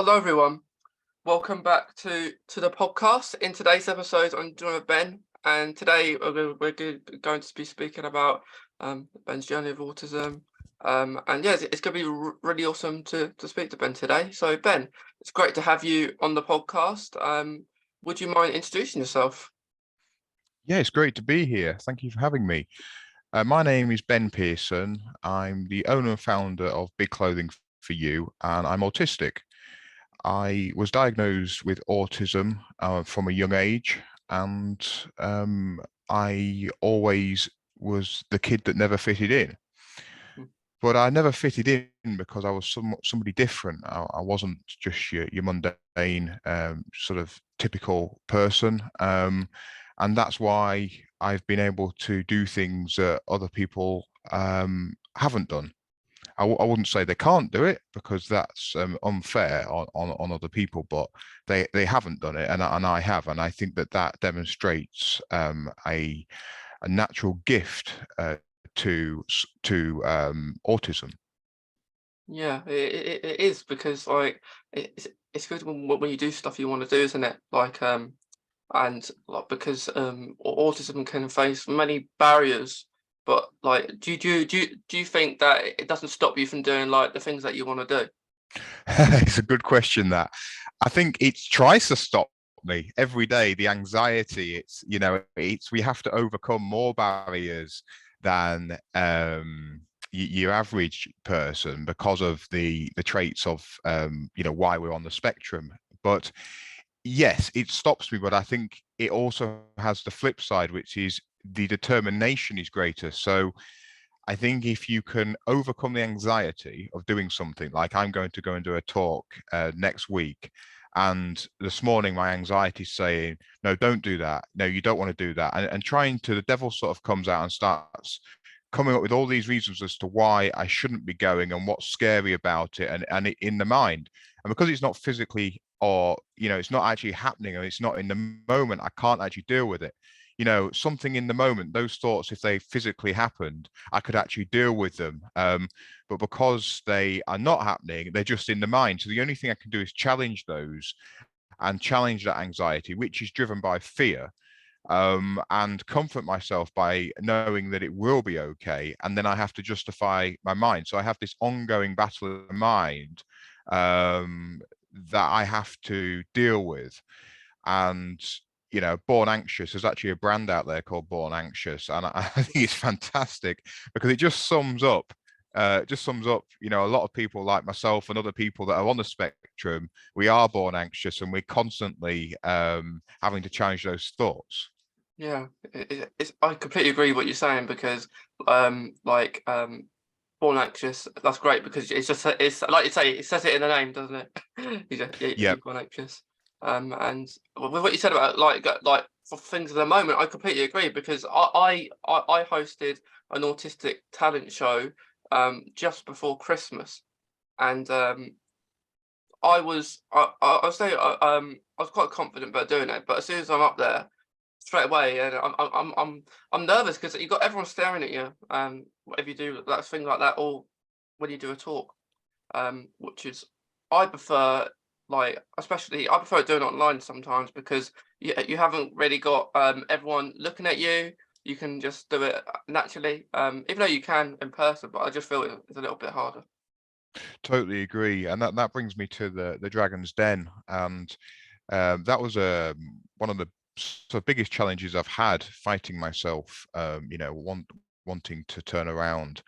Hello, everyone. Welcome back to the podcast. In today's episode, I'm joined with Ben, and today we're going to be speaking about Ben's journey of autism. And yeah, it's going to be really awesome to speak to Ben today. So, Ben, it's great to have you on the podcast. Would you mind introducing yourself? Yeah, it's great to be here. Thank you for having me. My name is Ben Pearson. I'm the owner and founder of Big Clothing for You, and I'm autistic. I was diagnosed with autism from a young age, and I always was the kid that never fitted in. Mm. But I never fitted in because I was somebody different. I wasn't just your mundane sort of typical person, and that's why I've been able to do things that other people haven't done. I wouldn't say they can't do it because that's unfair on other people, but they haven't done it, and I have, and I think that demonstrates a natural gift to autism. Yeah, it is because like it's good when you do stuff you want to do, isn't it? And like because autism can face many barriers, but like do you think that it doesn't stop you from doing like the things that you want to do? It's a good question that I think it tries to stop me every day. The anxiety, it's we have to overcome more barriers than your average person because of the traits of why we're on the spectrum. But yes, it stops me, but I think it also has the flip side, which is the determination is greater. So I think if you can overcome the anxiety of doing something, like I'm going to go and do a talk next week, and this morning my anxiety is saying, no, don't do that. No, you don't want to do that. And trying to, the devil sort of comes out and starts coming up with all these reasons as to why I shouldn't be going and what's scary about it, and it in the mind. And because it's not physically, or it's not actually happening, or it's not in the moment, I can't actually deal with it. Something in the moment, those thoughts, if they physically happened, I could actually deal with them. But because they are not happening, they're just in the mind. So the only thing I can do is challenge those and challenge that anxiety, which is driven by fear, and comfort myself by knowing that it will be okay. And then I have to justify my mind. So I have this ongoing battle of the mind that I have to deal with. And Born Anxious, there's actually a brand out there called Born Anxious, and I think it's fantastic because it just sums up a lot of people like myself and other people that are on the spectrum. We are born anxious, and we're constantly having to challenge those thoughts. Yeah, it's I completely agree with what you're saying because um like um born anxious, that's great because it's like you say, it says it in the name, doesn't it? You're Yep. born anxious. And with what you said about like for things at the moment, I completely agree because I hosted an autistic talent show just before Christmas, and I was say I was quite confident about doing it, but as soon as I'm up there straight away, and I'm nervous because you got everyone staring at you. If you do that thing like that, or when you do a talk, which is I prefer especially I prefer doing it online sometimes because you haven't really got everyone looking at you. You can just do it naturally, even though you can in person, but I just feel it's a little bit harder. Totally agree, and that brings me to the Dragon's Den, and that was one of the sort of biggest challenges I've had fighting myself. Wanting to turn around,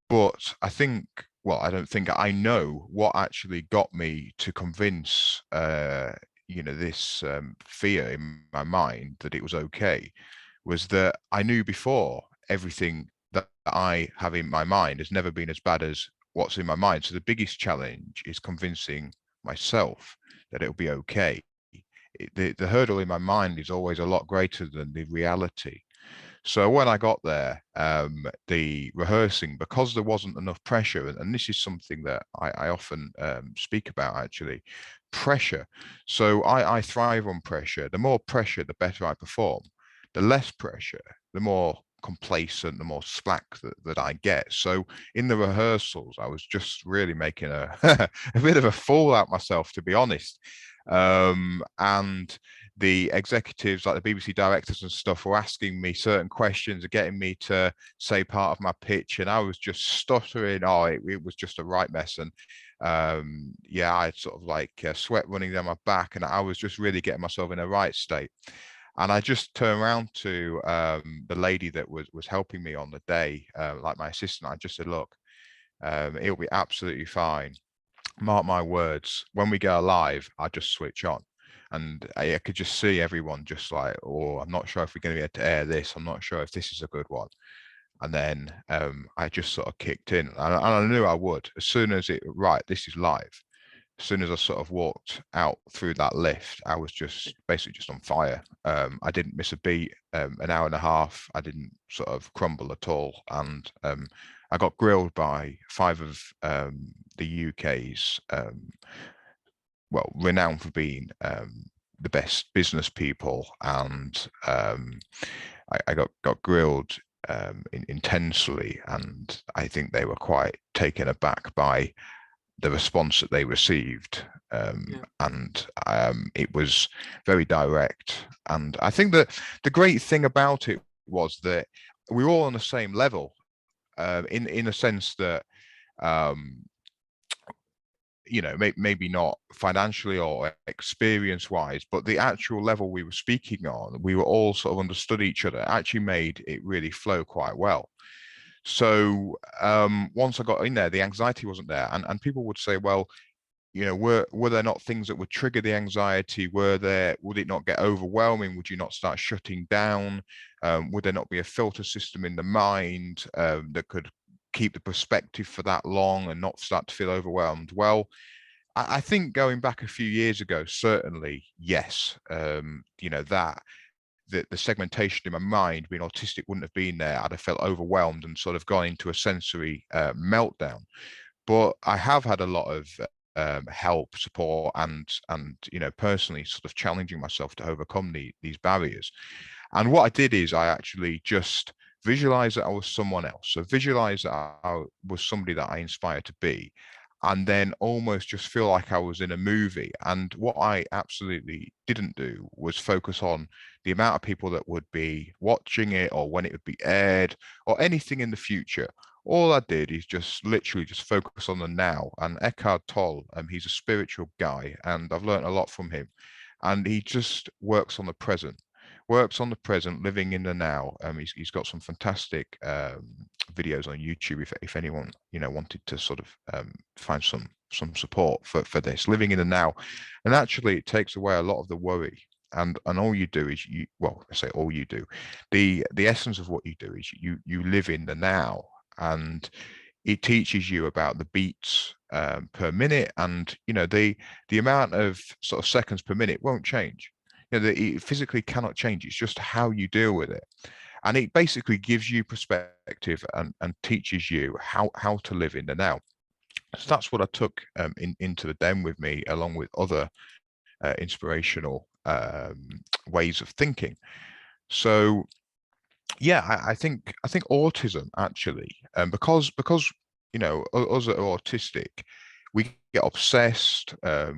but I don't think I know what actually got me to convince this fear in my mind that it was okay, was that I knew before everything that I have in my mind has never been as bad as what's in my mind. So the biggest challenge is convincing myself that it'll be okay. The hurdle in my mind is always a lot greater than the reality. So when I got there, the rehearsing, because there wasn't enough pressure, and this is something that I often speak about actually, pressure. So I thrive on pressure. The more pressure, the better I perform. The less pressure, the more complacent, the more slack that I get. So in the rehearsals, I was just really making a a bit of a fool out myself, to be honest. And the executives, like the BBC directors and stuff, were asking me certain questions and getting me to say part of my pitch, and I was just stuttering. Oh, it was just a right mess. And yeah, I had sort of like sweat running down my back, and I was just really getting myself in a right state. And I just turned around to the lady that was helping me on the day, like my assistant. I just said, look, it'll be absolutely fine. Mark my words, when we go live, I just switch on. And I could just see everyone just like, oh, I'm not sure if we're going to be able to air this. I'm not sure if this is a good one. And then I just sort of kicked in, and I knew I would. As soon as right, this is live. As soon as I sort of walked out through that lift, I was just basically just on fire. I didn't miss a beat. An hour and a half, I didn't sort of crumble at all. And I got grilled by 5 of the UK's, well, renowned for being the best business people. And I got grilled intensely. And I think they were quite taken aback by the response that they received, and it was very direct. And I think that the great thing about it was that we were all on the same level, in a sense that you know, maybe not financially or experience wise, but the actual level we were speaking on, we were all sort of understood each other. It actually made it really flow quite well. So once I got in there, the anxiety wasn't there. And people would say, well, you know, were there not things that would trigger the anxiety? Would it not get overwhelming? Would you not start shutting down? Would there not be a filter system in the mind that could keep the perspective for that long and not start to feel overwhelmed? Well, I think going back a few years ago, certainly, yes. You know, that the segmentation in my mind, being autistic, wouldn't have been there. I'd have felt overwhelmed and sort of gone into a sensory meltdown. But I have had a lot of help, support, and you know, personally sort of challenging myself to overcome these barriers. And what I did is I actually just visualized that I was someone else. So visualize that I was somebody that I inspired to be, and then almost just feel like I was in a movie. And what I absolutely didn't do was focus on the amount of people that would be watching it, or when it would be aired, or anything in the future. All I did is just literally just focus on the now. And Eckhart Tolle, he's a spiritual guy, and I've learned a lot from him. And he just works on the present, living in the now. He's got some fantastic videos on YouTube if anyone, you know, wanted to sort of find some support for this, living in the now. And actually it takes away a lot of the worry. And all you do is well, I say all you do, the essence of what you do is you live in the now. And it teaches you about the beats per minute, and you know, the amount of sort of seconds per minute won't change. You know, it physically cannot change. It's just how you deal with it. And it basically gives you perspective and teaches you how to live in the now. So that's what I took into the den with me, along with other inspirational ways of thinking. So yeah, I think autism actually, because you know, us that are autistic, we get obsessed.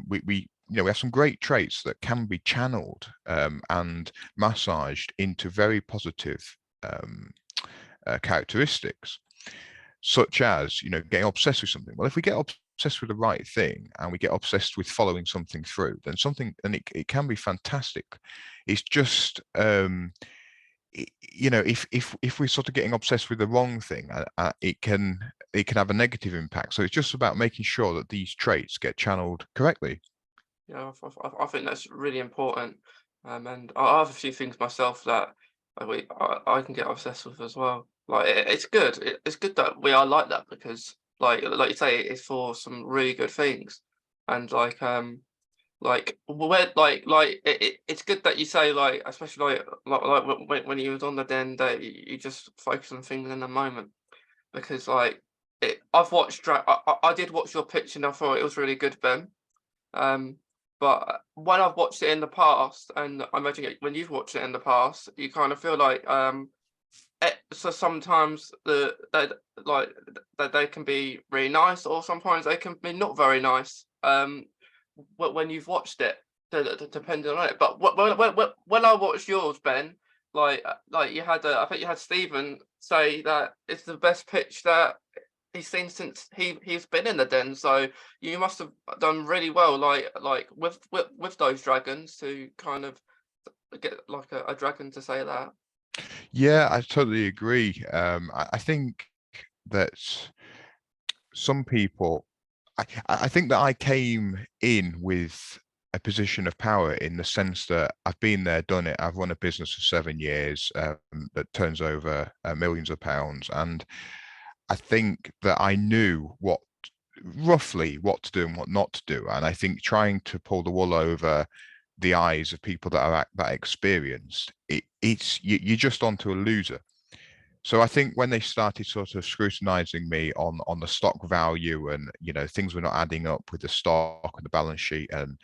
We you know, we have some great traits that can be channeled and massaged into very positive characteristics, such as, you know, getting obsessed with something. Well, if we get obsessed with the right thing and we get obsessed with following something through, then it can be fantastic. It's just you know, if we're sort of getting obsessed with the wrong thing, it can have a negative impact. So it's just about making sure that these traits get channeled correctly. Yeah, I think that's really important. And I have a few things myself that I can get obsessed with as well. Like it's good. It's good that we are like that, because like you say, it's for some really good things. And like where it's good that you say, like, especially when you was on the den, that you just focus on things in the moment. Because like I've watched I did watch your pitch, and I thought it was really good, Ben. Um, but when I've watched it in the past, and I imagine when you've watched it in the past, you kind of feel like so sometimes like they can be really nice, or sometimes they can be not very nice. When you've watched it, depending on it. But when I watched yours, Ben, like you had, I think you had Stephen say that it's the best pitch that he's seen since he's been in the den. So you must have done really well, like with those dragons to kind of get like a dragon to say that. Yeah, I totally agree. I think that some people, I think that I came in with a position of power in the sense that I've been there, done it. I've run a business for 7 years that turns over millions of pounds, and I think that I knew roughly what to do and what not to do. And I think trying to pull the wool over the eyes of people that are that experienced, you're just onto a loser. So I think when they started sort of scrutinizing me on the stock value, and things were not adding up with the stock and the balance sheet, and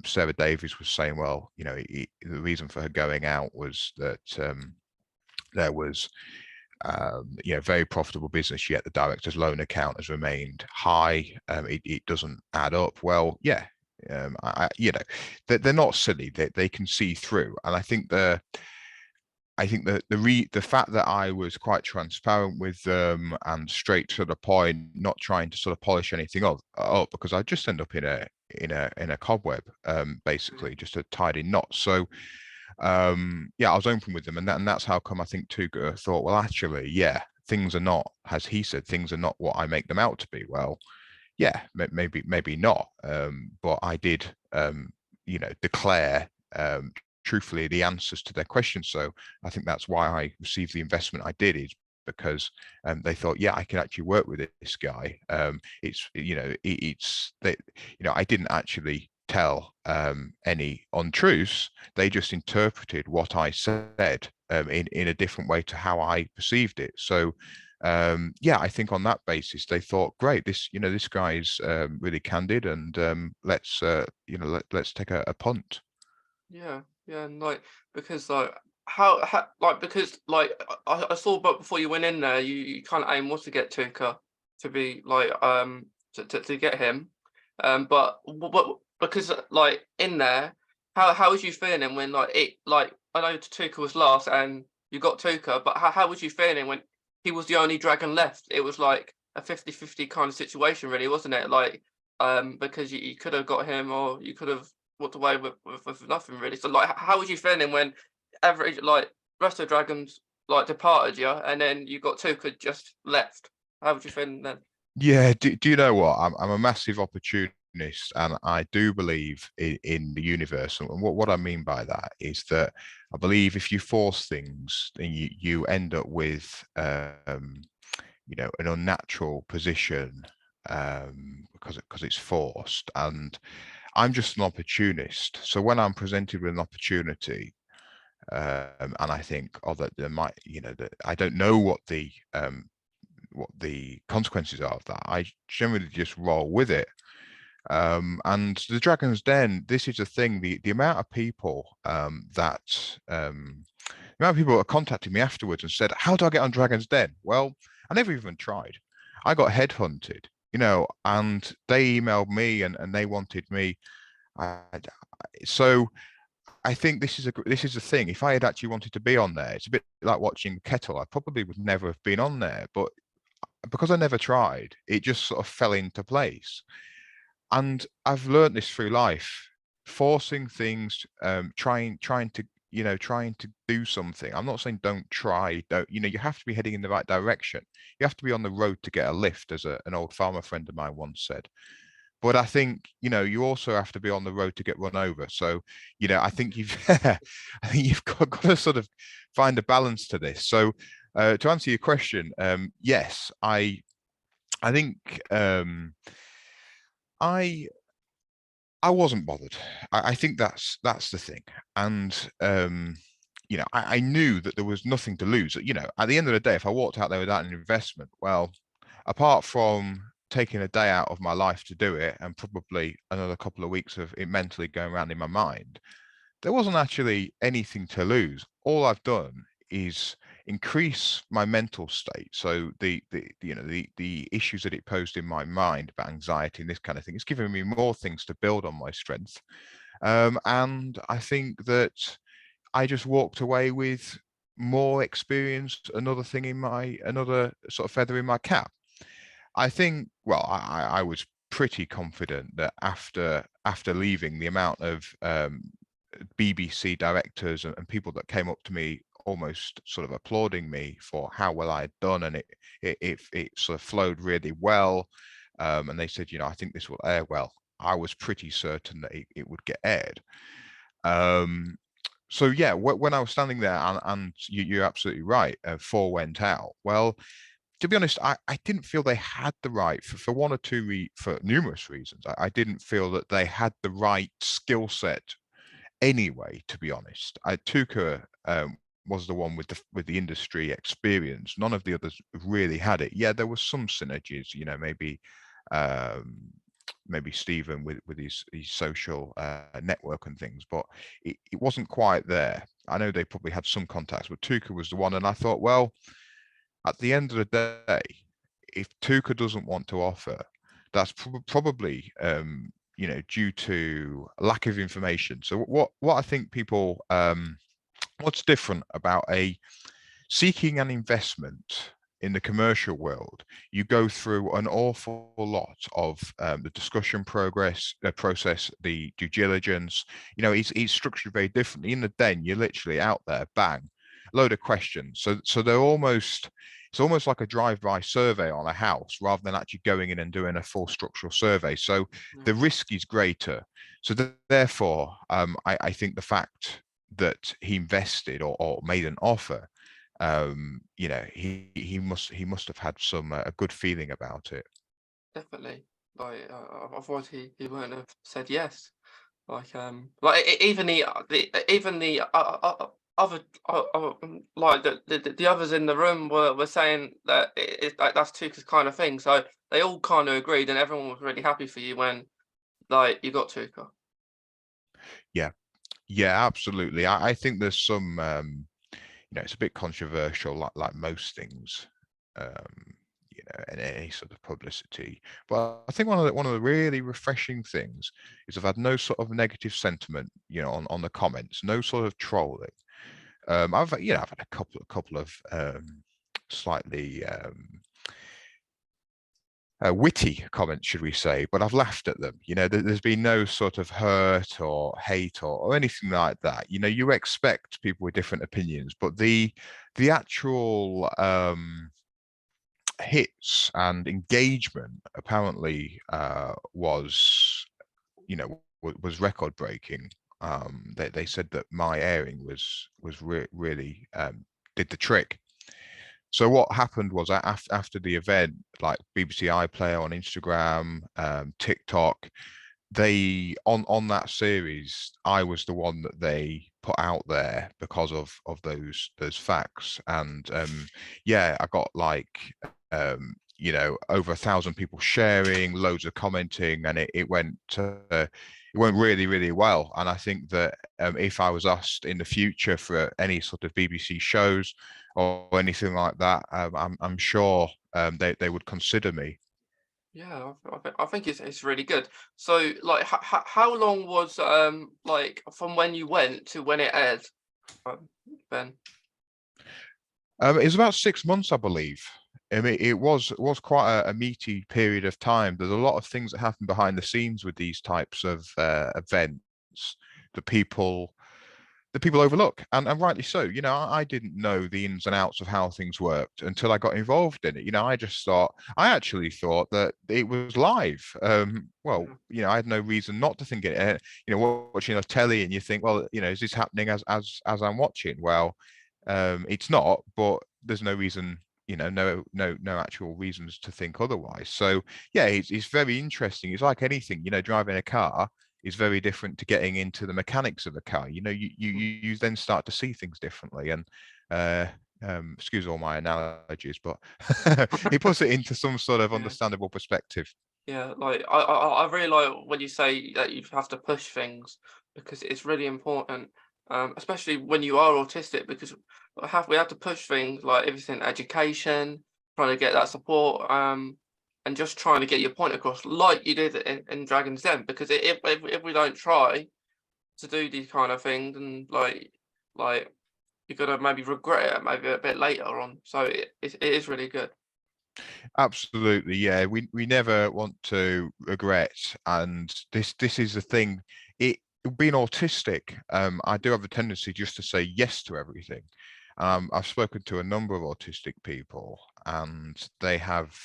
Sarah Davies was saying, well, the reason for her going out was that there was very profitable business, yet the director's loan account has remained high. It doesn't add up. Well, yeah, they're not silly. They can see through, and I think that the fact that I was quite transparent with them and straight to the point, not trying to sort of polish anything up, because I just end up in a cobweb, basically just a tied in knot. So yeah, I was open with them, and that's how come I think Touker thought, well, actually, yeah, things are not, as he said, things are not what I make them out to be. Well, yeah, maybe not, but I did, declare truthfully the answers to their questions. So I think that's why I received the investment I did, is because they thought, yeah, I can actually work with this guy. It's that I didn't actually tell any untruths. They just interpreted what I said in a different way to how I perceived it. So yeah, I think on that basis they thought, great, this guy's really candid, and let's take a punt. Yeah, yeah, and because how like because I saw, but before you went in there, you kind of aim was to get Tuka to be to get him, but what because in there, how was you feeling when I know Tuka was last and you got Tuka, but how was you feeling when he was the only dragon left? It was like a 50-50 kind of situation, really, wasn't it? Because you could have got him, or you could have walked away with nothing really. So how was you feeling when every rest of the dragons departed you, and then you got two could just left? How was you feeling then? Yeah, do you know what? I'm a massive opportunist, and I do believe in the universe. And what I mean by that is that I believe if you force things, then you end up with an unnatural position because it's forced. And I'm just an opportunist. So when I'm presented with an opportunity, and I think, oh, that there might, that I don't know what the consequences are of that. I generally just roll with it. And the Dragon's Den, this is the thing, the amount of people the amount of people that contacted me afterwards and said, how do I get on Dragon's Den? Well, I never even tried. I got headhunted, and they emailed me, and they wanted me. So I think this is the thing. If I had actually wanted to be on there, it's a bit like watching Kettle. I probably would never have been on there, but because I never tried, it just sort of fell into place. And I've learned this through life, forcing things, trying to do something. I'm not saying don't try, don't, you have to be heading in the right direction. You have to be on the road to get a lift, as an old farmer friend of mine once said. But I think, you also have to be on the road to get run over. So, I think I think you've got to sort of find a balance to this. So, to answer your question, yes, I think I I wasn't bothered. I think that's the thing. And I knew that there was nothing to lose. At the end of the day, if I walked out there without an investment, well, apart from taking a day out of my life to do it, and probably another couple of weeks of it mentally going around in my mind, there wasn't actually anything to lose. All I've done is increase my mental state. So the issues that it posed in my mind about anxiety and this kind of thing, it's given me more things to build on my strength. And I think that I just walked away with more experience, another sort of feather in my cap. I think, well, I was pretty confident that after leaving, the amount of BBC directors and people that came up to me almost sort of applauding me for how well I had done, and it sort of flowed really well. And they said, I think this will air well. I was pretty certain that it would get aired. So yeah, when I was standing there, and you're absolutely right, 4 went out. Well, to be honest, I didn't feel they had the right for one or two for numerous reasons. I didn't feel that they had the right skill set anyway. To be honest, Touker was the one with the industry experience. None of the others really had it. Yeah, there was some synergies. Maybe Stephen with his social network and things, but it wasn't quite there. I know they probably had some contacts, but Touker was the one, and I thought, well, at the end of the day, if Touker doesn't want to offer, that's probably due to lack of information. So what I think people what's different about seeking an investment in the commercial world, you go through an awful lot of the discussion process, the due diligence. It's structured very differently. In the den, you're literally out there, bang, load of questions. So it's almost like a drive-by survey on a house rather than actually going in and doing a full structural survey. So the risk is greater. So therefore, I think the fact that he invested or made an offer, he must have had some a good feeling about it. Definitely. Like, otherwise he wouldn't have said yes. Even the other like the others in the room were saying that like that's Tuca's kind of thing. So they all kind of agreed, and everyone was really happy for you when like you got Tuca. Yeah, absolutely. I think there's some it's a bit controversial, like most things, in any sort of publicity. But I think one of the really refreshing things is I've had no sort of negative sentiment, on the comments, no sort of trolling. I've had a couple of slightly witty comments, should we say, but I've laughed at them. There's been no sort of hurt or hate or anything like that. You expect people with different opinions, but the actual hits and engagement apparently was record breaking. They said that my airing was really did the trick. So what happened was after the event, like BBC iPlayer on Instagram, TikTok, they on that series, I was the one that they put out there because of those facts. And I got over 1,000 people sharing, loads of commenting, and it went really, really well. And I think that if I was asked in the future for any sort of BBC shows or anything like that, I'm sure they would consider me. Yeah, I think it's really good. So like, how long was like from when you went to when it aired, Ben? It was about 6 months, I believe. I mean, it was quite a meaty period of time. There's a lot of things that happen behind the scenes with these types of events that people overlook, and rightly so. I didn't know the ins and outs of how things worked until I got involved in it. I actually thought that it was live. Well, I had no reason not to think it. Watching a telly, and you think, well, is this happening as I'm watching? Well, it's not, but there's no reason, no actual reasons to think otherwise. So yeah, it's very interesting. It's like anything, driving a car is very different to getting into the mechanics of a car. You then start to see things differently. And excuse all my analogies, but it puts it into some sort of Yeah. understandable perspective. Yeah, like I really like when you say that you have to push things because it's really important. especially when you are autistic, because we have to push things like everything, education, trying to get that support, and just trying to get your point across, like you did in Dragon's Den. Because if we don't try to do these kind of things, and like you're gonna maybe regret it maybe a bit later on. So it is really good. Absolutely, yeah. We never want to regret, and this is the thing. It being autistic, I do have a tendency just to say yes to everything. I've spoken to a number of autistic people, and they have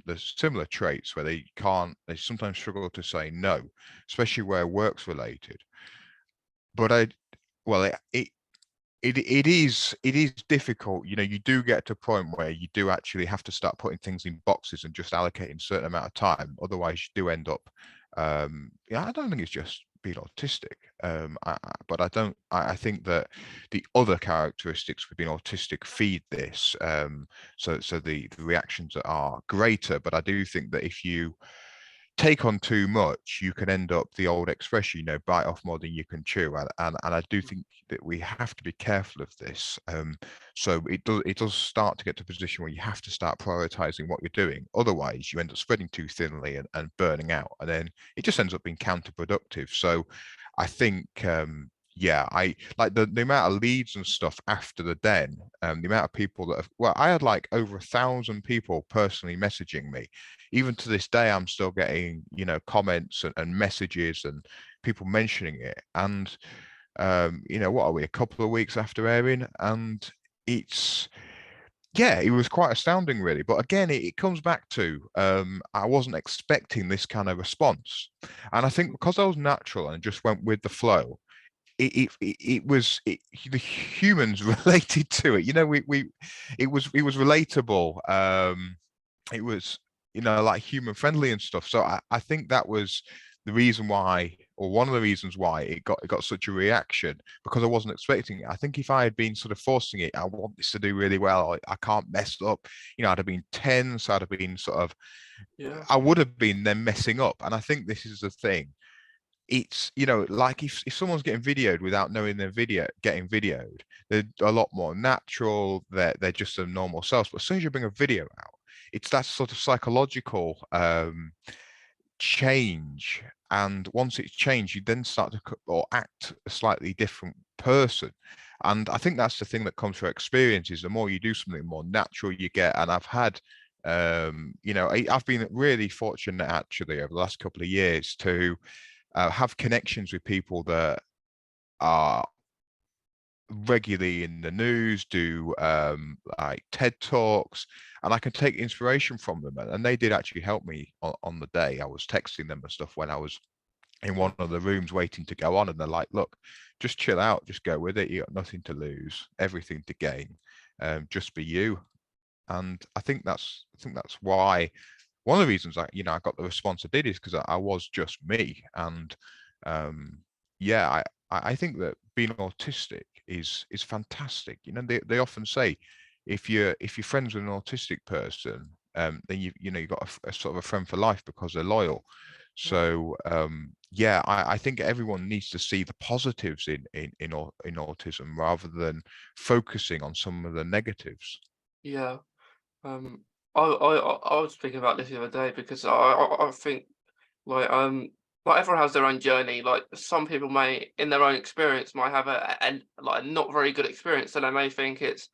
there's similar traits where they sometimes struggle to say no, especially where work's related. But well, it is difficult. You do get to a point where you do actually have to start putting things in boxes and just allocating a certain amount of time. Otherwise, you do end up. Yeah, I don't think it's just being autistic. But I don't. I think that the other characteristics with being autistic feed this. So the reactions are greater. But I do think that if you take on too much, you can end up the old expression, bite off more than you can chew. And I do think that we have to be careful of this. So it does start to get to a position where you have to start prioritizing what you're doing. Otherwise, you end up spreading too thinly and burning out, and then it just ends up being counterproductive. So I think yeah, I like the amount of leads and stuff after the den, the amount of people that have, well, I had like over 1,000 people personally messaging me. Even to this day, I'm still getting, comments and messages and people mentioning it. And what are we, a couple of weeks after airing? And it's, yeah, it was quite astounding, really. But again, it comes back to I wasn't expecting this kind of response. And I think because I was natural and just went with the flow, the humans related to it. It was relatable. It was like human friendly and stuff. So I think that was the reason why, or one of the reasons why it got such a reaction, because I wasn't expecting it. I think if I had been sort of forcing it, I want this to do really well, I can't mess up, I'd have been tense, I'd have been sort of, Yeah, I would have been then messing up. And I think this is the thing. It's like if someone's getting videoed without knowing they're getting videoed, they're a lot more natural, they're just a normal selves. But as soon as you bring a video out, it's that sort of psychological change. And once it's changed, you then start to or act a slightly different person. And I think that's the thing that comes from experience, is the more you do something, the more natural you get. And I've had I've been really fortunate actually over the last couple of years to have connections with people that are regularly in the news, do like TED Talks, and I can take inspiration from them. And they did actually help me on the day. I was texting them and stuff when I was in one of the rooms waiting to go on, and they're like, "Look, just chill out, just go with it. You got nothing to lose, everything to gain. Just be you." And I think that's why one of the reasons I got the response I did is because I was just me. And yeah, I think that being autistic is fantastic. They often say if you're friends with an autistic person, then you've got a sort of a friend for life because they're loyal. yeah, So yeah, I think everyone needs to see the positives in autism rather than focusing on some of the negatives. yeah. Um, I was thinking about this the other day, because I think like like everyone has their own journey. Like some people may, in their own experience, might have like a not very good experience, so they may think it's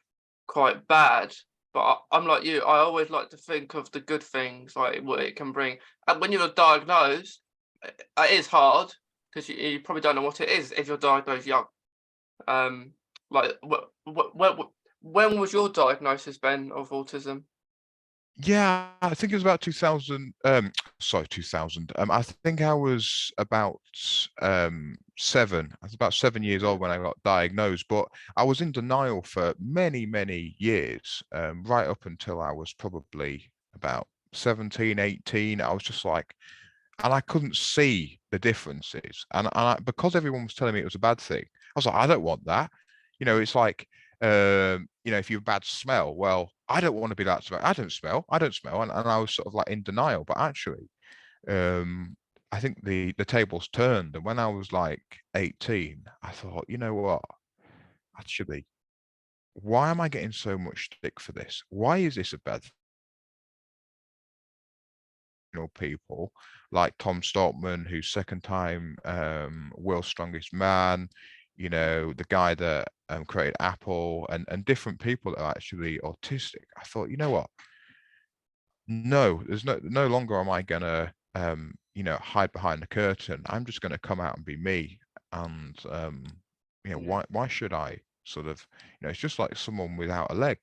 quite bad. But I'm like you. I always like to think of the good things, like what it can bring. And when you're diagnosed, it is hard, because you probably don't know what it is if you're diagnosed young. Um, like when was your diagnosis, Ben, of autism? Yeah, I think it was about 2000. Sorry, 2000. I think I was about 7. I was about 7 years Yeah, old when I got diagnosed, but I was in denial for many, many years, right up until I was probably about 17, 18. I was just like, and I couldn't see the differences. Because everyone was telling me it was a bad thing, I was like, I don't want that. It's like, if you're a bad smell, well, I don't want to be that smell. I don't smell. And I was sort of like in denial. But actually, um, I think the tables turned, and when I was like 18, I thought, you know what, actually, why am I getting so much stick for this? Why is this a bad people like Tom Stockman, who's second time world's strongest man, the guy that created Apple, and different people that are actually autistic. I thought, you know what? No, there's no longer am I gonna hide behind the curtain. I'm just gonna come out and be me. And Yeah. why should I sort of, it's just like someone without a leg.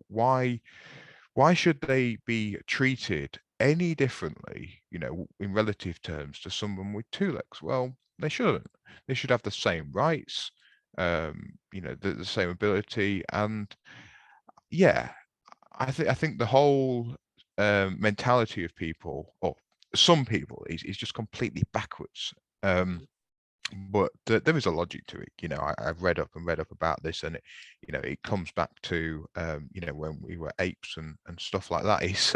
Why should they be treated any differently, in relative terms to someone with two legs? Well, they shouldn't. They should have the same rights, the same ability. And yeah, I think the whole mentality of people, or some people, is just completely backwards. But there is a logic to it. I've read up and read up about this, and it comes back to when we were apes and stuff like that. It's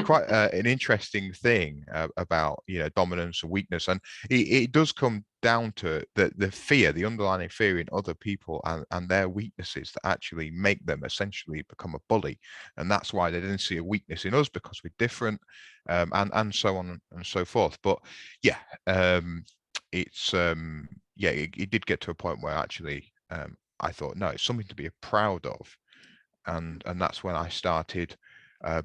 quite an interesting thing about dominance and weakness, and it does come down to the fear, the underlying fear in other people and their weaknesses that actually make them essentially become a bully, and that's why they didn't see a weakness in us because we're different, and so on and so forth. But yeah. It's it did get to a point where actually I thought, no, it's something to be proud of, and that's when I started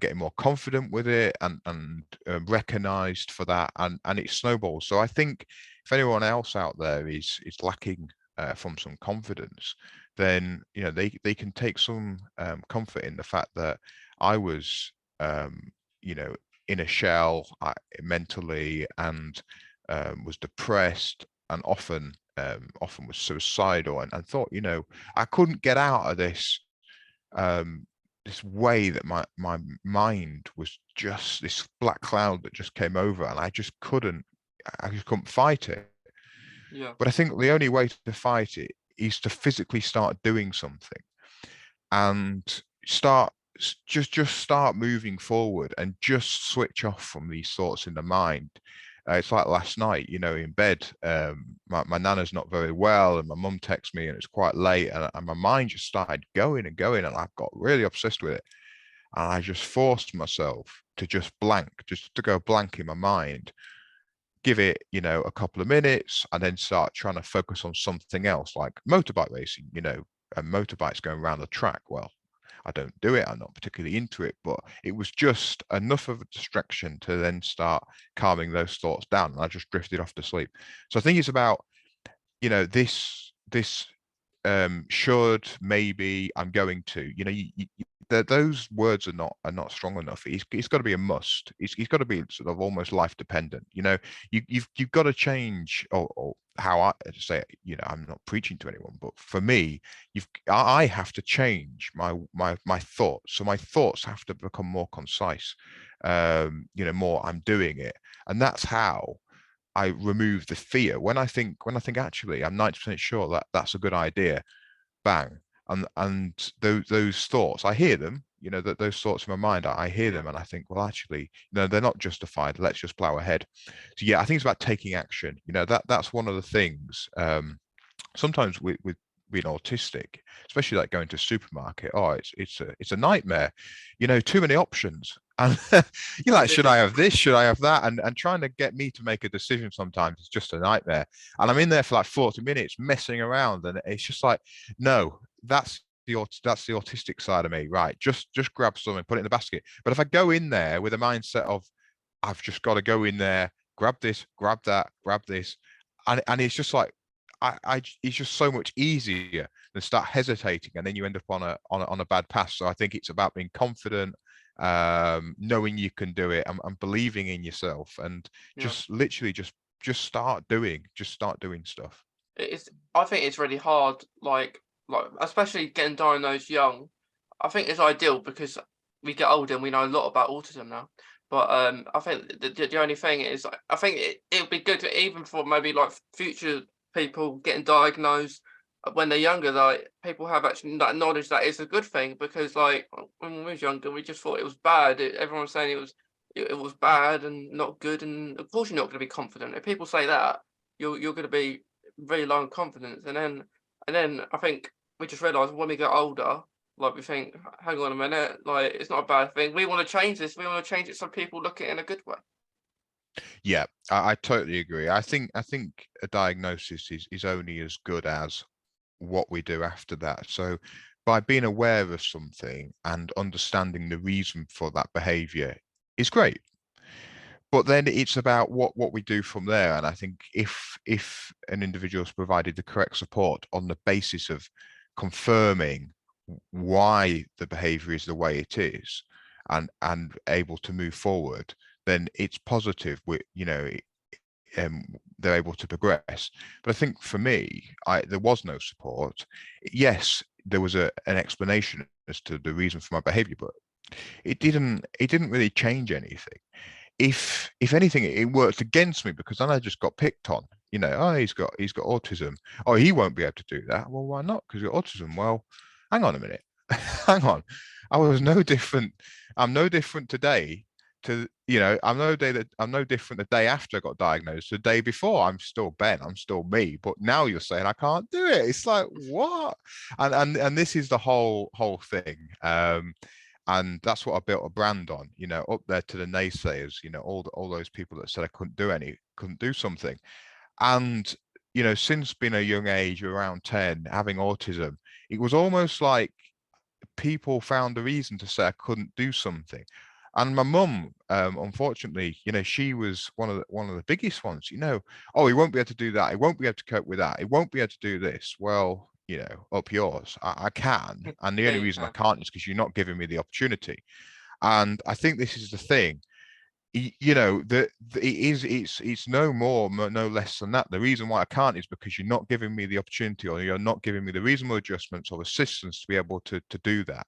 getting more confident with it, and recognized for that, and it snowballed. So I think if anyone else out there is lacking from some confidence, then they can take some comfort in the fact that I was you know in a shell, mentally, and was depressed, and often was suicidal, and thought, I couldn't get out of um, this way that my mind was just this black cloud that just came over, and I just couldn't fight it. Yeah. But I think the only way to fight it is to physically start doing something, and just start moving forward, and just switch off from these thoughts in the mind. It's like last night, in bed, my nana's not very well, and my mum texts me, and it's quite late, and my mind just started going and going, and I got really obsessed with it, and I just forced myself to just blank, just to go blank in my mind, give it, a couple of minutes, and then start trying to focus on something else, like motorbike racing, and motorbikes going around the track. Well, I don't do it. I'm not particularly into it, but it was just enough of a distraction to then start calming those thoughts down. And I just drifted off to sleep. So I think it's about, this should, maybe, I'm going to, those words are not strong enough. It's got to be a must. It's got to be sort of almost life dependent. You've got to change, or how I say it, I'm not preaching to anyone, but for me, I have to change my thoughts. So my thoughts have to become more concise. More I'm doing it, and that's how I remove the fear. When I think actually I'm 90% sure that that's a good idea, bang. And those thoughts, I hear them, that those thoughts in my mind, I hear Yeah. them, and I think, well, actually, they're not justified. Let's just plow ahead. So yeah, I think it's about taking action. That's one of the things. Sometimes with being autistic, especially like going to a supermarket, oh, it's a nightmare. Too many options. And you're like, should I have this? Should I have that? And trying to get me to make a decision sometimes is just a nightmare. And I'm in there for like 40 minutes messing around, and it's just like, no, that's the autistic side of me, right? Just grab something, put it in the basket. But if I go in there with a mindset of, I've just got to go in there, grab this, grab that, grab this, and it's just like, it's just so much easier than start hesitating, and then you end up on a bad path. So I think it's about being confident, knowing you can do it, and believing in yourself, and Yeah. just literally just start doing stuff. It's. I think it's really hard. Like especially getting diagnosed young. I think it's ideal because we get older and we know a lot about autism now. But I think the only thing is, I think it would be good to, even for maybe like future people getting diagnosed when they're younger, like people have actually that knowledge that it's a good thing, because like when we was younger, we just thought it was bad. Everyone was saying it was it was bad and not good, and of course you're not going to be confident. If people say that, you're going to be very low in confidence, and then I think we just realise when we get older, like we think, hang on a minute, like it's not a bad thing. We want to change this. We want to change it so people look at it in a good way. Yeah, I totally agree. I think a diagnosis is only as good as what we do after that. So by being aware of something and understanding the reason for that behavior is great. But then it's about what we do from there. And I think if an individual has provided the correct support on the basis of confirming why the behavior is the way it is, and able to move forward, then it's positive. They're able to progress. But I think for me, there was no support. Yes, there was an explanation as to the reason for my behavior, but it didn't really change anything. If anything, it worked against me, because then I just got picked on. Oh, he's got autism. Oh, he won't be able to do that. Well, why not? Because he's got autism. Well, hang on a minute. Hang on. I was no different. I'm no different today I'm no different the day after I got diagnosed. The day before, I'm still Ben. I'm still me. But now you're saying I can't do it. It's like, what? And this is the whole thing. And that's what I built a brand on, up there to the naysayers, all those people that said I couldn't do something. And, since being a young age, around 10, having autism, it was almost like people found a reason to say I couldn't do something. And my mum, unfortunately, she was one of the biggest ones. Oh, he won't be able to do that. He won't be able to cope with that. He won't be able to do this. Well, up yours. I can, and the Yeah, only you reason I can. can't is because you're not giving me the opportunity. And I think this is the thing. That it's no more, no less than that. The reason why I can't is because you're not giving me the opportunity, or you're not giving me the reasonable adjustments or assistance to be able to do that.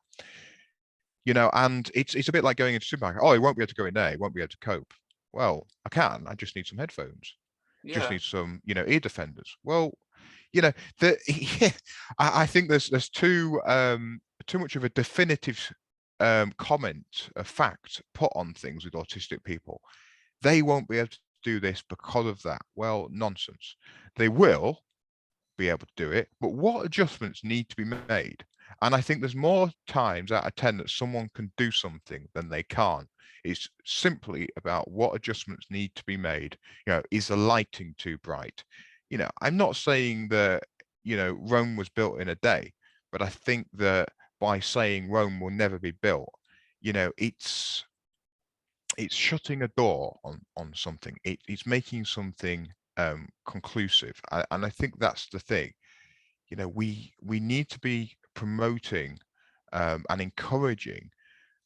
And it's a bit like going into supermarket. Oh, he won't be able to go in there. He won't be able to cope. Well, I can. I just need some headphones. Just Yeah, need some, ear defenders. Well, the yeah, I think there's too much of a definitive comment, a fact put on things with autistic people. They won't be able to do this because of that. Well, nonsense. They will be able to do it, but what adjustments need to be made? And I think there's more times out of 10 that someone can do something than they can't. It's simply about what adjustments need to be made. Is the lighting too bright? I'm not saying that, Rome was built in a day, but I think that by saying Rome will never be built, it's shutting a door on something. It's making something conclusive. And I think that's the thing. We need to be promoting and encouraging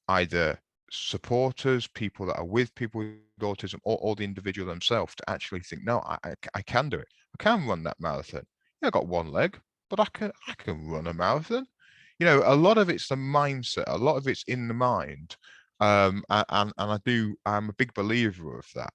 either supporters, people that are with people with autism, or the individual themselves to actually think, no, I can do it. I can run that marathon. Yeah, I got one leg, but I can run a marathon. A lot of it's the mindset. A lot of it's in the mind. I'm a big believer of that.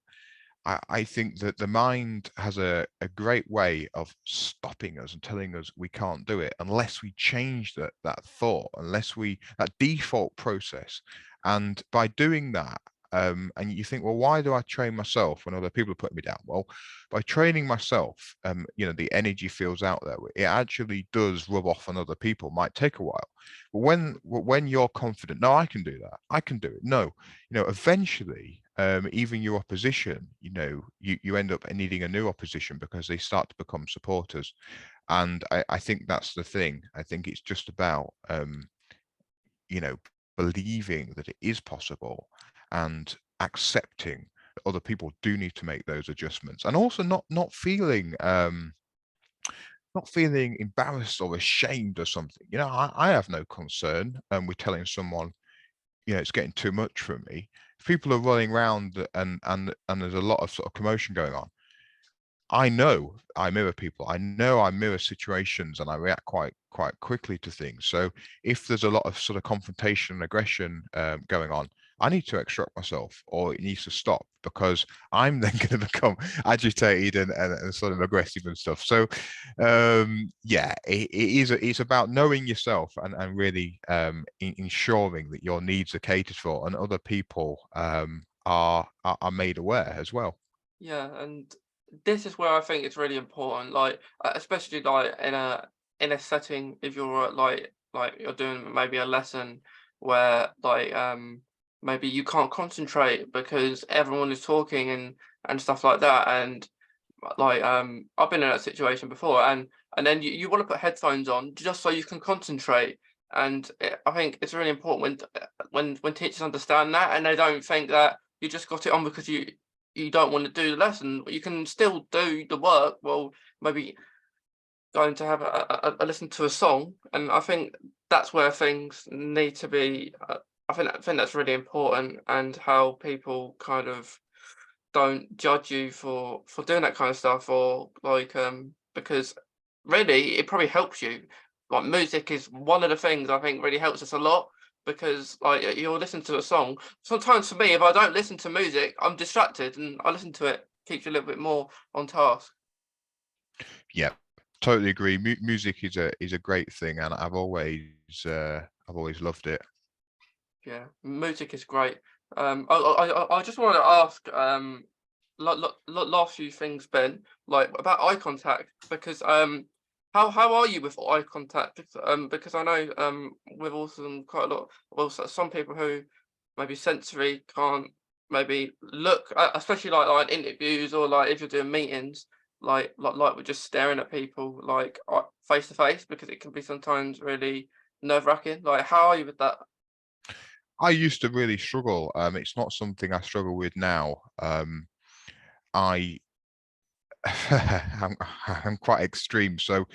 I think that the mind has a great way of stopping us and telling us we can't do it unless we change that thought, that default process. And by doing that, and you think, well, why do I train myself when other people are putting me down? Well, by training myself, the energy feels out there. It actually does rub off on other people. Might take a while, but when you're confident, no, I can do that. I can do it. No, eventually, even your opposition, you end up needing a new opposition because they start to become supporters. And I think that's the thing. I think it's just about, you know, believing that it is possible and accepting that other people do need to make those adjustments, and also not feeling embarrassed or ashamed or something. I have no concern with telling someone, it's getting too much for me. If people are running around and there's a lot of sort of commotion going on, I know I mirror people. I know I mirror situations, and I react quite quickly to things. So if there's a lot of sort of confrontation and aggression going on, I need to extract myself, or it needs to stop, because I'm then going to become agitated and sort of aggressive and stuff. So yeah, it's about knowing yourself and really ensuring that your needs are catered for, and other people are made aware as well. Yeah, and this is where I think it's really important, like especially like in a setting if you're like you're doing maybe a lesson where like maybe you can't concentrate because everyone is talking and stuff like that, and like I've been in that situation before, and then you want to put headphones on just so you can concentrate. And I think it's really important when teachers understand that and they don't think that you just got it on because you don't want to do the lesson. You can still do the work. Well, maybe going to have a listen to a song, and I think that's where things need to be. I think that's really important, and how people kind of don't judge you for doing that kind of stuff, or like because really it probably helps you. Like music is one of the things I think really helps us a lot, because like you'll listen to a song. Sometimes for me, if I don't listen to music, I'm distracted, and I listen to it keeps you a little bit more on task. Yeah, totally agree. Music is a great thing, and I've always loved it. Yeah, music is great. I just wanted to ask last few things, Ben, like about eye contact, because how are you with eye contact? Because I know with autism quite a lot. Well, some people who maybe sensory can't maybe look, especially like interviews, or like if you're doing meetings, like we're just staring at people like face to face, because it can be sometimes really nerve wracking. Like, how are you with that? I used to really struggle. It's not something I struggle with now. I I'm quite extreme. So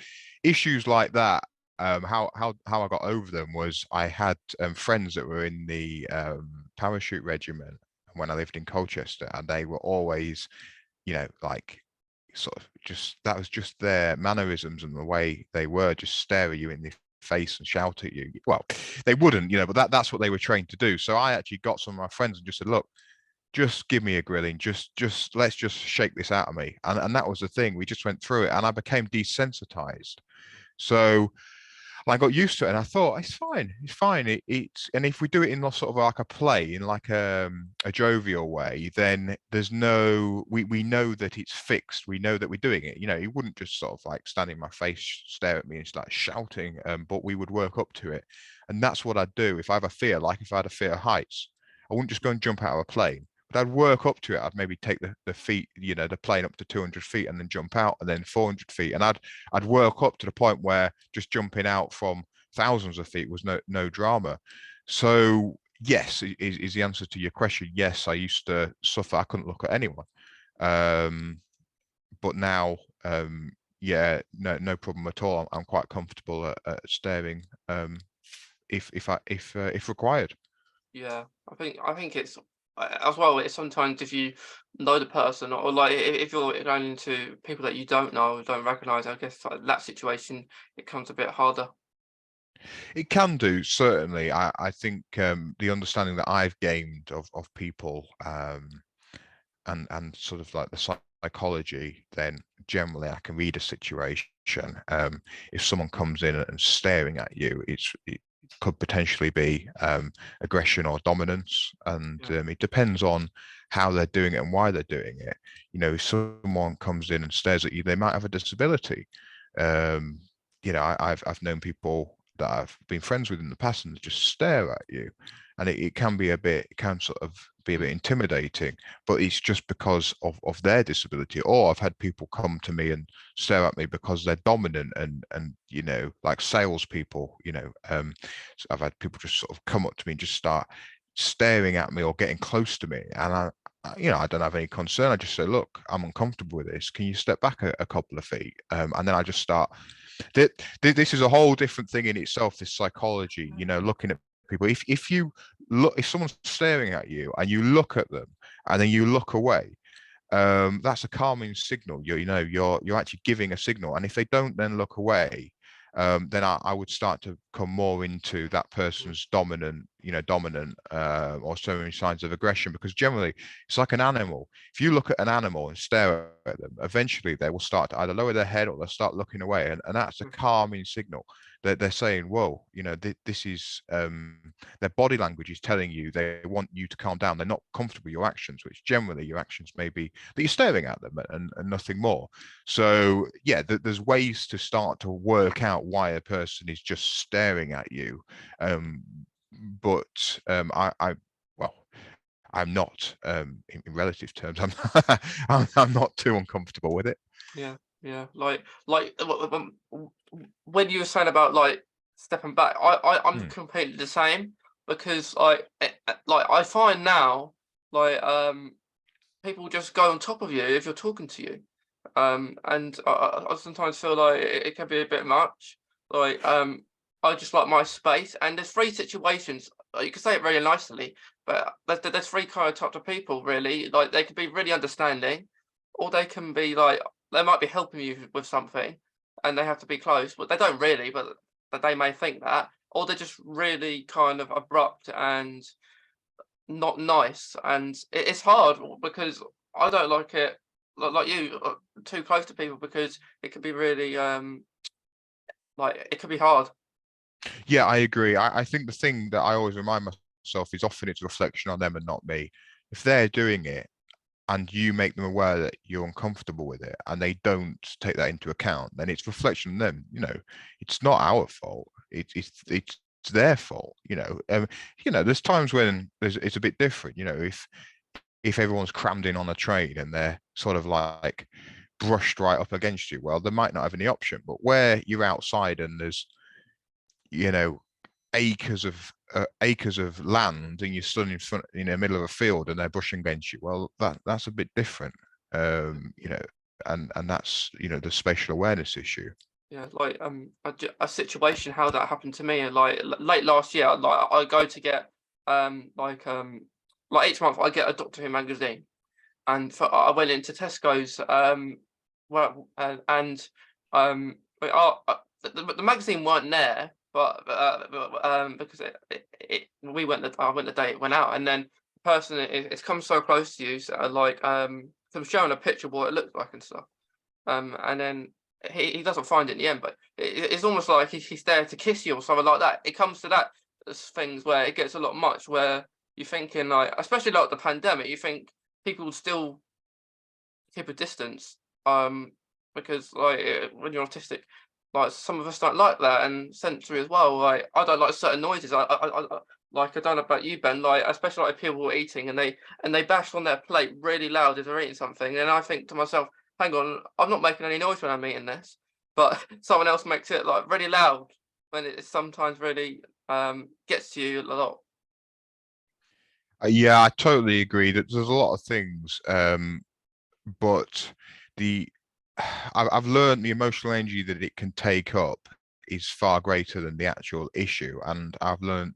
issues like that, how I got over them was I had friends that were in the parachute regiment when I lived in Colchester, and they were always, like sort of just that was just their mannerisms and the way they were, just stare at you in the face and shout at you. Well, they wouldn't, but that's what they were trained to do. So I actually got some of my friends and just said, look, just give me a grilling, just let's just shake this out of me. And that was the thing. We just went through it and I became desensitized. So I got used to it and I thought it's fine, it's fine. It's and if we do it in sort of like a play, in like a jovial way, then there's no we know that it's fixed. We know that we're doing it. You wouldn't just sort of like stand in my face, stare at me and start shouting, but we would work up to it. And that's what I'd do if I have a fear, like if I had a fear of heights. I wouldn't just go and jump out of a plane. But I'd work up to it. I'd maybe take the feet, the plane up to 200 feet and then jump out and then 400 feet. And I'd work up to the point where just jumping out from thousands of feet was no drama. So yes, is the answer to your question. Yes, I used to suffer. I couldn't look at anyone. But now, yeah, no problem at all. I'm quite comfortable at staring, if required. Yeah, I think it's as well. It's sometimes if you know the person, or like if you're going into people that you don't know, don't recognize. I guess like that situation, it comes a bit harder. It can do, certainly. I think the understanding that I've gained of people, and sort of like the psychology, then generally I can read a situation. If someone comes in and staring at you, it could potentially be aggression or dominance, and Yeah, it depends on how they're doing it and why they're doing it. If someone comes in and stares at you, they might have a disability. Um, I've known people that I've been friends with in the past and just stare at you, and it can be it can sort of be a bit intimidating, but it's just because of their disability. Or I've had people come to me and stare at me because they're dominant, and like salespeople. So I've had people just sort of come up to me and just start staring at me or getting close to me, and I don't have any concern. I just say, look, I'm uncomfortable with this. Can you step back a couple of feet? And then I just start. This is a whole different thing in itself. This psychology, looking at people. If you look, if someone's staring at you and you look at them and then you look away, that's a calming signal. You're actually giving a signal. And if they don't then look away, then I would start to come more into that person's dominant, dominant, or showing signs of aggression, because generally it's like an animal. If you look at an animal and stare at them, eventually they will start to either lower their head or they'll start looking away, and that's a calming signal that they're saying, whoa, this is their body language is telling you they want you to calm down. They're not comfortable with your actions, which generally your actions may be that you're staring at them and nothing more. So yeah, there's ways to start to work out why a person is just staring at you. But well, I'm not, in relative terms, I'm not too uncomfortable with it. Yeah, yeah. When you were saying about like stepping back, I'm completely the same, because like I find now, like people just go on top of you if you're talking to you, and I sometimes feel like it can be a bit much. Like I just like my space, and there's three situations. You can say it really nicely, but there's three kind of types of people really. Like they could be really understanding, or they can be like they might be helping you with something, and they have to be close, but they don't really, but they may think that, or they're just really kind of abrupt and not nice, and it's hard because I don't like it like you too close to people, because it can be really like it can be hard. Yeah, I agree. I think the thing that I always remind myself is often it's a reflection on them and not me. If they're doing it and you make them aware that you're uncomfortable with it and they don't take that into account, then it's reflection on them. It's not our fault. It's their fault. There's times when it's a bit different. If everyone's crammed in on a train and they're sort of like brushed right up against you, well, they might not have any option. But where you're outside and there's you know acres of land and you're stood in the middle of a field and they're brushing against you, well, that's a bit different. And that's the spatial awareness issue. Yeah, like a situation how that happened to me, like late last year. Like I go to get like each month I get a Doctor Who magazine, and I went into Tesco's, well, and but, the magazine weren't there, but because I went the day it went out, and then the person it's come so close to you, so like them showing a picture of what it looked like and stuff, and then he doesn't find it in the end, but it's almost like he's there to kiss you or something like that. It comes to that things where it gets a lot much, where you're thinking like, especially like the pandemic, you think people would still keep a distance, because like when you're autistic, like some of us don't like that, and sensory as well. Like I don't like certain noises. Like I don't know about you, Ben. Like especially like people are eating and they bash on their plate really loud if they're eating something, and I think to myself, hang on, I'm not making any noise when I'm eating this, but someone else makes it like really loud when it sometimes really gets to you a lot. Yeah, I totally agree that there's a lot of things, but the I've learned the emotional energy that it can take up is far greater than the actual issue, and I've learned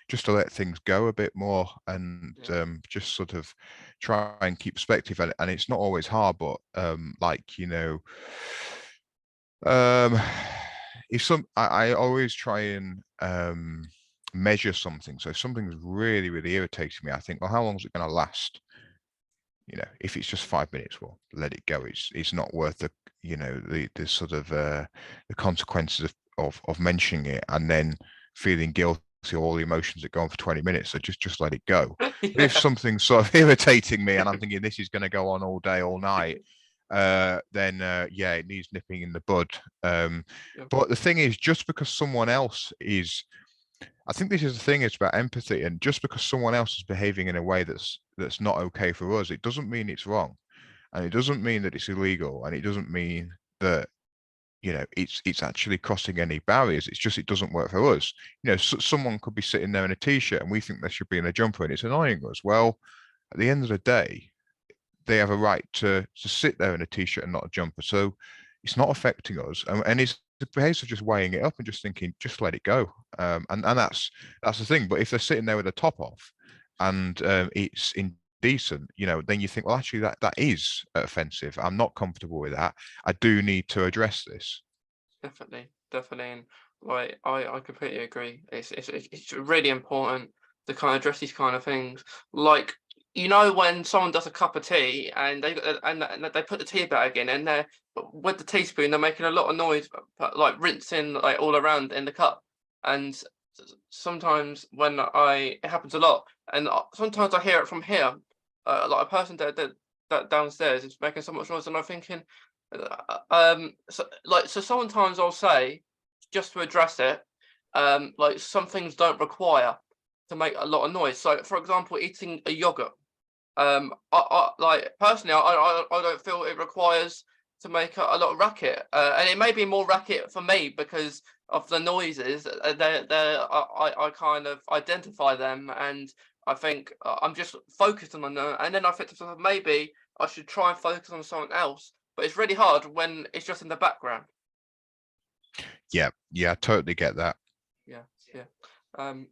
just to let things go a bit more and Yeah. just sort of try and keep perspective, and it's not always hard, but um, if I always try and measure something. So if something's really, really irritating me, I think, well, how long is it going to last? If it's just 5 minutes, well, let it go. It's not worth the sort of the consequences of mentioning it and then feeling guilty, all the emotions that go on for 20 minutes. So just let it go. But if Yeah. something's sort of irritating me and I'm thinking this is going to go on all day, all night, then yeah, it needs nipping in the bud. Yeah. But the thing is, just because someone else is, I think this is the thing, it's about empathy, and just because someone else is behaving in a way that's not okay for us, it doesn't mean it's wrong, and it doesn't mean that it's illegal, and it doesn't mean that it's actually crossing any barriers. It's just it doesn't work for us. Someone could be sitting there in a t-shirt and we think they should be in a jumper and it's annoying us. Well, at the end of the day, they have a right to sit there in a t-shirt and not a jumper. So it's not affecting us, and it's the case of just weighing it up and just thinking, just let it go. And that's the thing. But if they're sitting there with a top off and it's indecent, then you think, well, actually, that is offensive. I'm not comfortable with that. I do need to address this. Definitely, definitely. And like I completely agree. It's really important to kind of address these kind of things. Like, you know, when someone does a cup of tea and and they put the tea bag in, and they're with the teaspoon, they're making a lot of noise, but like rinsing like all around in the cup. And sometimes it happens a lot, and sometimes I hear it from here, like a person that downstairs is making so much noise, and I'm thinking, so sometimes I'll say, just to address it, like some things don't require to make a lot of noise. So, for example, eating a yogurt. I like personally, I don't feel it requires to make a lot of racket, and it may be more racket for me because of the noises. I kind of identify them, and I think I'm just focused on them, and then I think to myself, maybe I should try and focus on something else. But it's really hard when it's just in the background. Yeah, I totally get that. Yeah, yeah.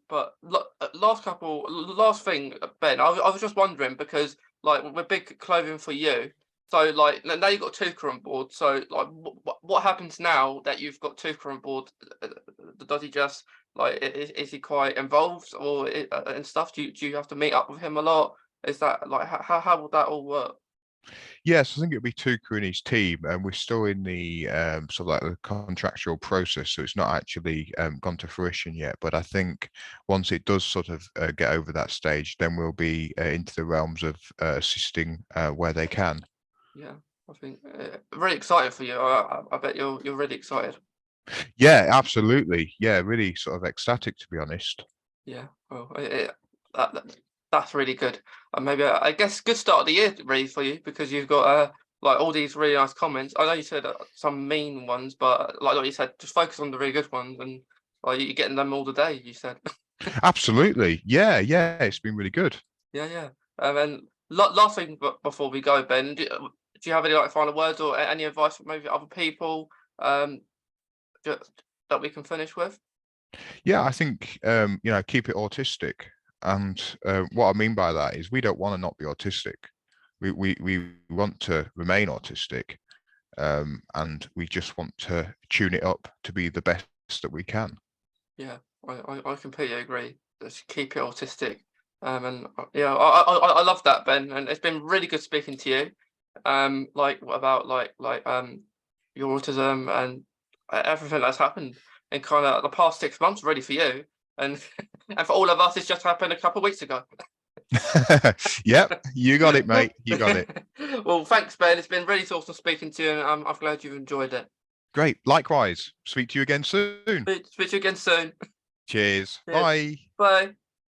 But last thing, Ben, I was just wondering because like we're big clothing for you. So like now you've got Touker on board. So like what happens now that you've got Touker on board? Does he just like is he quite involved or and stuff? Do you have to meet up with him a lot? Is that like how would that all work? Yes, I think it'll be Tuka and his team, and we're still in the sort of like the contractual process, so it's not actually gone to fruition yet. But I think once it does sort of get over that stage, then we'll be into the realms of assisting where they can. Yeah, I think really excited for you. I bet you're really excited. Yeah, absolutely. Yeah, really sort of ecstatic, to be honest. Yeah, well, that's really good. Maybe I guess good start of the year really for you because you've got like all these really nice comments. I know you said some mean ones, but like what you said, just focus on the really good ones, and like you're getting them all the day. You said. Absolutely. Yeah, it's been really good. Yeah, yeah. And last thing before we go, Ben, do you have any like final words or any advice for maybe other people just, that we can finish with? Yeah, I think keep it autistic. And what I mean by that is we don't want to not be autistic. We want to remain autistic, and we just want to tune it up to be the best that we can. Yeah, I completely agree. Just keep it autistic. And yeah, I love that, Ben, and it's been really good speaking to you. Like about your autism and everything that's happened in kind of the past 6 months, really for you, and and for all of us, it's just happened a couple of weeks ago. Yep, you got it, mate. You got it. Well, thanks, Ben. It's been really awesome speaking to you, and I'm glad you've enjoyed it. Great. Likewise. Speak to you again soon. Speak to you again soon. Cheers. Cheers. Bye. Bye.